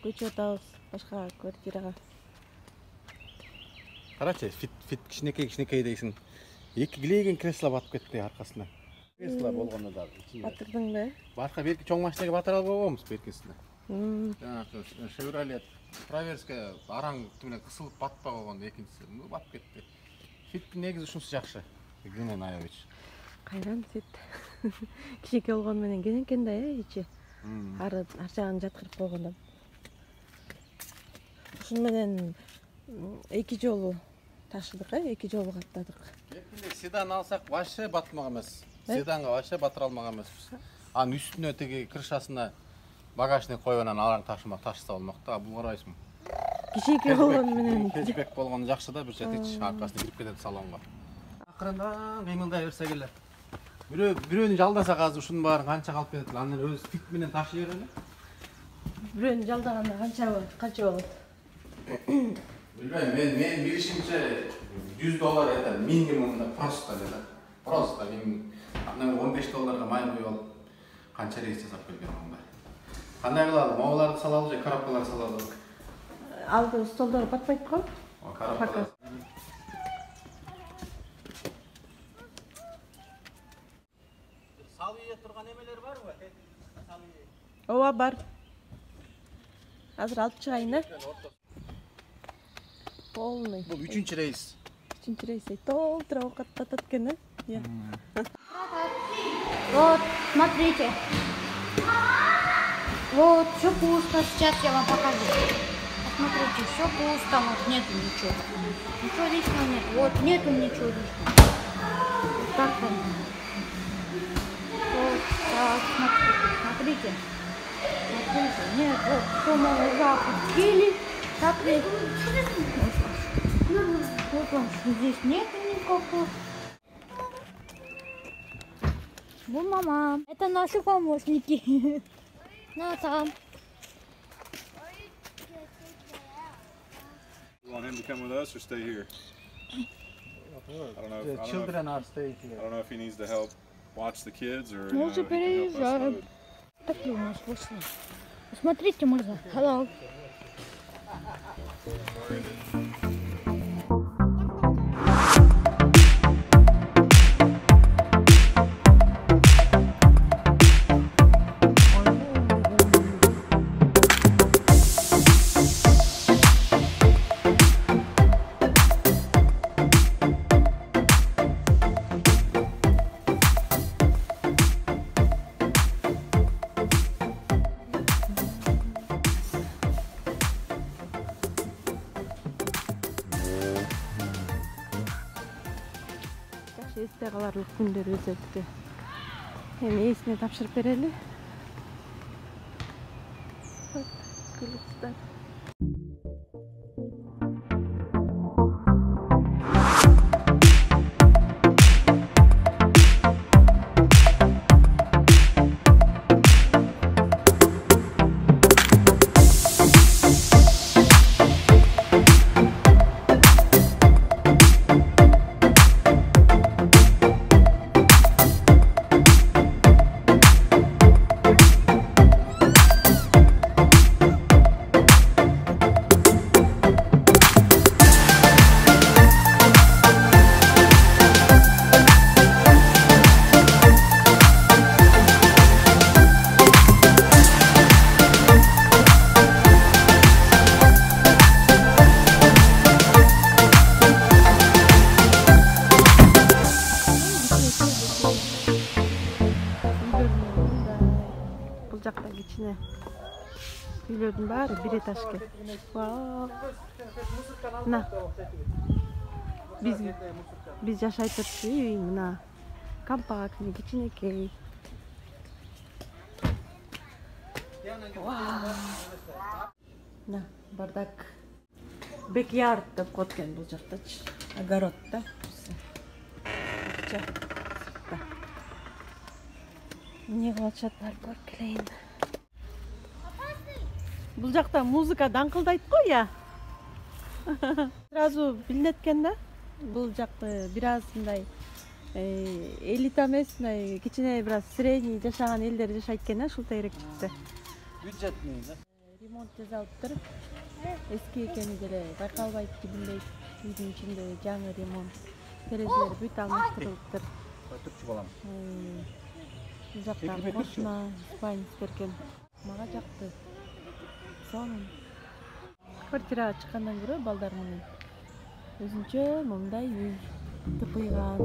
көчүп атабыз башка квартирага. Карачы, фит кичинекей дейсиң. Эки килейген кресло батып кетти аркасына. Кресло болгондо да ичинде. Батырдыңбы? Башка берки чоң машинеге батыра албайбыз беркисине. Жанагы Chevrolet Traverse араң менен кысылып батпай койгон экинчиси. Батып кетти. Фиттин негизи ушунусу жакшы. Гүнөн аябыч. Кайран фит. Кичинекей болгону менен кенен да ичи. Ар жагын жаткырып койгондо. Ушун менен эки жолу ташыдык, эки жолу каттадык. Экинде седан алсак вообще батмак эмес. Седанга вообще батыра алмак эмеспиз. Анын үстүнө тиги крышасына багажник коюп анан араң ташыса болмок да. Бул карабайсыңбы? Кичинекей болгону менен Кечбек болгону жакшы да, бир четич аркасына кирип кетет салонго. Акырында кыймылдай берсе келе. Бирөөнү жалдасак азыр ушунун баарын канча калып кетет, анан өзү фит менен ташый берели. бирөөнү жалдаганда канча болот? Билбейм, мен билишимче $100 это минимум просто да. Просто минимум. Анан $15 май коюп алып канча рейс жасап келген мындай. Кандай кылалы? Мооларды салалы же коробкалар салалы? Алды столдор батпайт го? Коробкалар. Салые турган эмелер барбы? Ооба бар. Азыр алып чыгайын да. Полный. Бул 3-чү рейс. 3-чү рейс. Толтура окаттатат экен, э? Вот, смотрите. Вот, все пусто. Сейчас я вам покажу. Посмотрите, все пусто. Вот, нету ничего. Ничего лишнего нет. Вот, нету ничего лишнего. Вот так вот. Вот, так, смотрите. Смотрите, нет, вот, все мы уже опустили. Так и... Вот он, здесь нету никакого. Вот мама. Это наши помощники. На там. You want him to come with us or stay here? The children are staying here. I don't know if he needs to help watch the kids or Мы уже переезжаем. Так ли у нас вышло? Смотрите, Мурза. Hello. Эсте каларлык күндөр өтөттү. Эми эсине тапшырып берели. Бул жакта кичине үйлөрдүн баары бир этажке. Мына биз жашай турчу үй мына компактный, кичинекей. Мына бардак. Бекярд деп коет экен бул жактачы. Огород да. Не кылышаттар көрүп келейин. Бул жакта музыка даңкылдайт го я. Сразу билинет экен да. Бул жакты бир аз мындай элита эмес, мындай кичине бир аз средний жашаган элдер жашайт экен да, ушул тегеректикте. Бюджетный, да? ремонт жасалыптыр. Эски экени деле байкалбайт, билинбейт. Үйдүн ичинде жаңы ремонт. Терезелер бүт алмаштырылыптыр. Өтүкчү балам. Бул жакта кошуна спальня берген. Мага жакты. Сонун. Квартирага чыккандан көрө балдар менен өзүнчө мындай үй тыпыйган.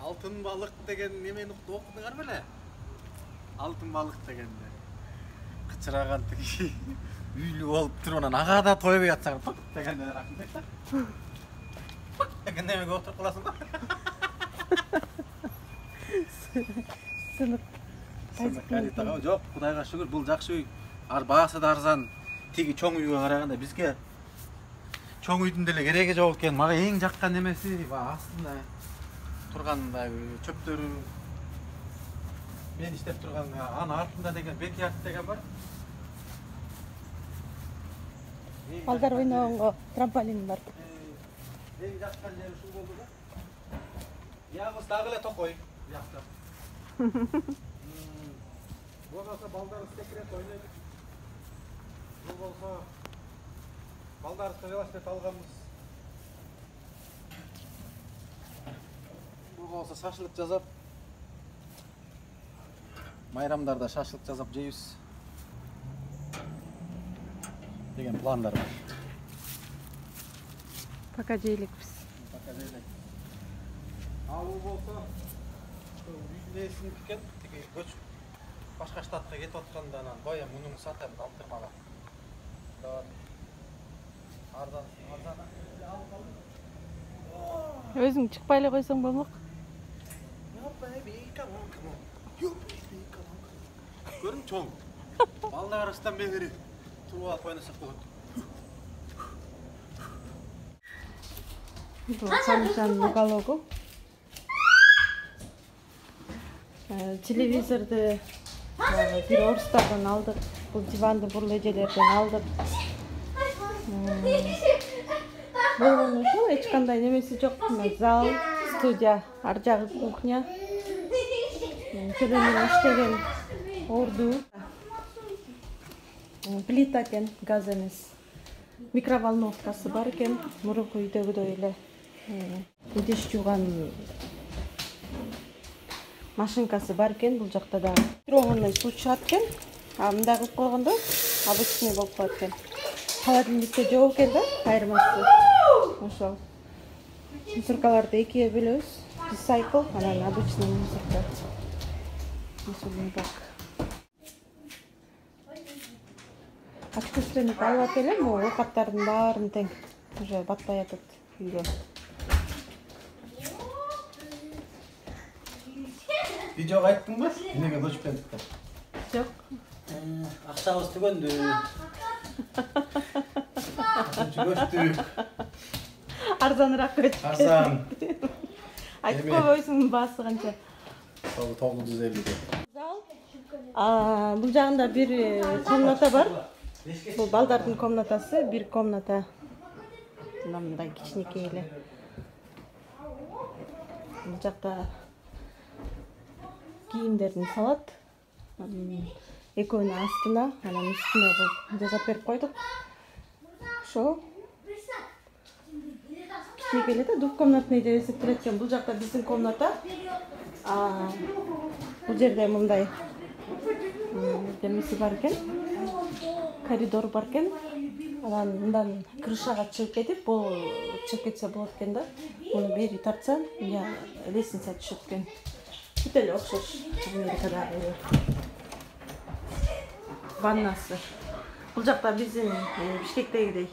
Алтын балык деген немени окудуңар беле? Алтын балык дегенде. Кычыраган тиги үйлүү болуп туруп анан ага да тойбой атсаң пык дегенде рахмет да. Пык деген немеге отуруп каласың да. Сынык. Сынык жок, Кудайга шүгүр, бул жакшы үй. Баасы да арзан. Тиги чоң үйгө караганда бизге чоң үйдүн деле кереги жок экен. Мага эң жаккан немеси астында тургандай чөптөрү. Мен иштеп турган анын артында деген бекярд деген бар. Балдар ойногонго трамполин бар. Эң жаккан жери ушул болду да. Ягыбыз дагы эле токой жакта. Болбосо балдарыбыз секрет ойнойт. Бул болсо балдарыбызга велосипед алганбыз. Бул болсо шашлык жасап. Майрамдарда шашлык жасап жейбиз деген пландар бар. Пока жейликпиз. Пока жейлик. Ал болсо үйдүн ээсинин экен, тиги көчүп башка штатка кетип атканда анан коем мунун сатам алтырмага. Арзан. Өзүң чыкпай эле койсоң болмок. Көрүң чоң. Балдарыбыздан бери туруп алып ойносок болот. Бул Камжанын угологу. Телевизорду бир орустардан алдык. Бул диванды бул эжелерден алдык. Болгону ушул эч кандай немеси жок. Зал, студия, ар жагы кухня. Телемен иштеген орду. Плита экен, газ эмес. Микроволновкасы бар экен, мурунку үйдөгүдөй эле. Идиш жууган машинкасы бар экен, бул жакта да. Троонун суу чыгат экен. Мындай кылып койгондо обычный болуп калат экен. Холодильникте жок экен да, айырмасы. Ошол. Мусоркаларды экиге бөлөбүз. Recycle, анан обычный мусорка. Мусорный бак. Очкостреник алып элем, оокаттардын баарын тең уже батпай атат үйгө. Видео айттыңбы? Эмнеге көчүптүк? Жок. Акчабыз түгөндү. Көчтүк. Арзаныраак көчүп. Арзан. Айтып койбойсуң баасы канча? 950. Бул жагында бир комната бар. Бул балдардын комнатасы, бир комната. Мындай кичинекей эле. Бул жакта кийимдерин салат. Экөөнү астына, анан үстүнө кылып жасап берип койдук. Ошо. Кичинекей эле да, двухкомнатный деп эсептелет экен. Бул жакта биздин комната. Бул жерде мындай демеси бар экен. Коридор бар экен. Анан мындан крышага чыгып кетип, бул чыгып кетсе болот экен да. Муну бери тартсам, лестница түшөт экен. Бүт эле окшош Америкадагы ваннасы. Бул жакта биздин Бишкектегидей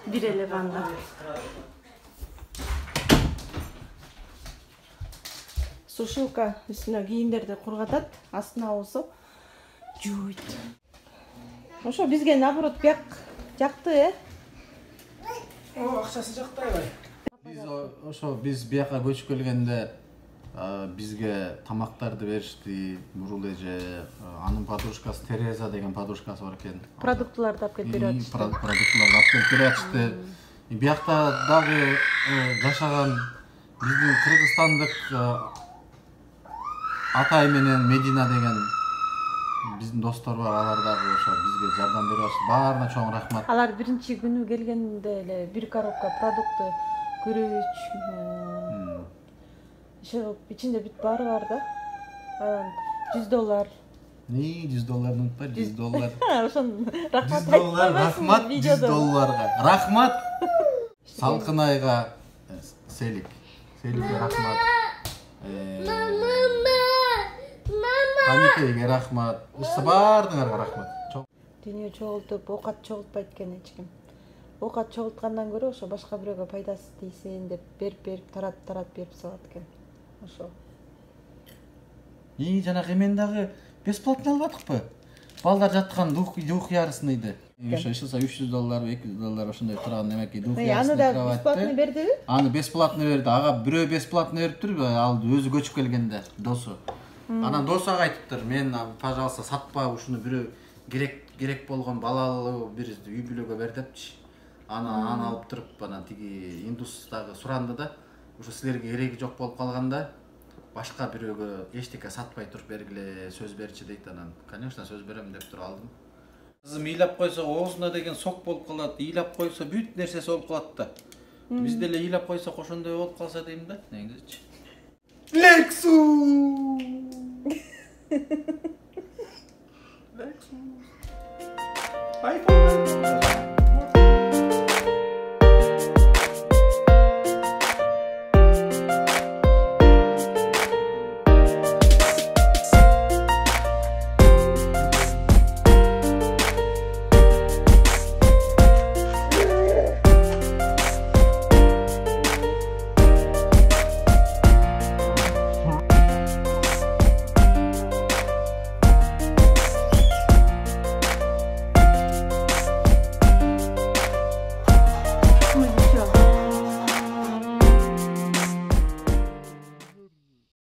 бир эле ванна. Сушилка үстүнө кийимдерди кургатат, астына болсо жууйт. Ошо бизге наоборот бияк жакты, Акчасы жакты аябай. Биз бияка көчүп келгенде бизге тамактарды беришти. Нурул эже, анын подружкасы Тереза деген подружкасы бар экен. продуктыларды алып келип берип атышты. Продуктыларды алып келип берип атышты. Биякта дагы жашаган биздин кыргызстандык Атай менен Медина деген биздин достор бар, алар дагы ошо бизге жардам берип атышты. Баарына чоң рахмат. Алар биринчи күнү келгенде эле бир коробка продукты, күрүч, ичинде бүт баары бар да. $100. $100 унутпай, $100. Ошон рахмат $100 рахмат, $100 рахмат. Салкынайга Селикке рахмат. Каникеге рахмат. Баардыгыңарга рахмат. Дүйнө чогултуп, оокат чогултпайт экен эч ким. Оокат чогулткандан көрө ошо башка бирөөгө пайдасы тийсин деп берип тарат берип салат экен. Ошо. Жанагы мен дагы бесплатно алып атыкпы? Балдар жаткан дух ярысыныйды. Ошо ишилса $300, $200 ошондой турган немеки дух ярысыны кровать. Аны да бесплатно бердиби? Аны бесплатно берди. Ага бирөө бесплатно бериптир, ал өзү көчүп келгенде досу. Анан досу айтыптыр, мен пожалуйста сатпа, ушуну бирөө керек болгон балалуу бир үй бүлөгө бер депчи. Аны алып туруп, анан тиги индус дагы суранды да, ушу силерге кереги жок болуп калганда башка бирөөгө эчтеке сатпай туруп бергиле, сөз берчи дейт. Анан, конечно, сөз берем деп туруп алдым. Кызым ыйлап койсо оозуна деген сок болуп калат, ыйлап койсо бүт нерсеси болуп калат да. Биз деле ыйлап койсок ошондой болуп калса дейм да, негизичи. Lexus. iPhone.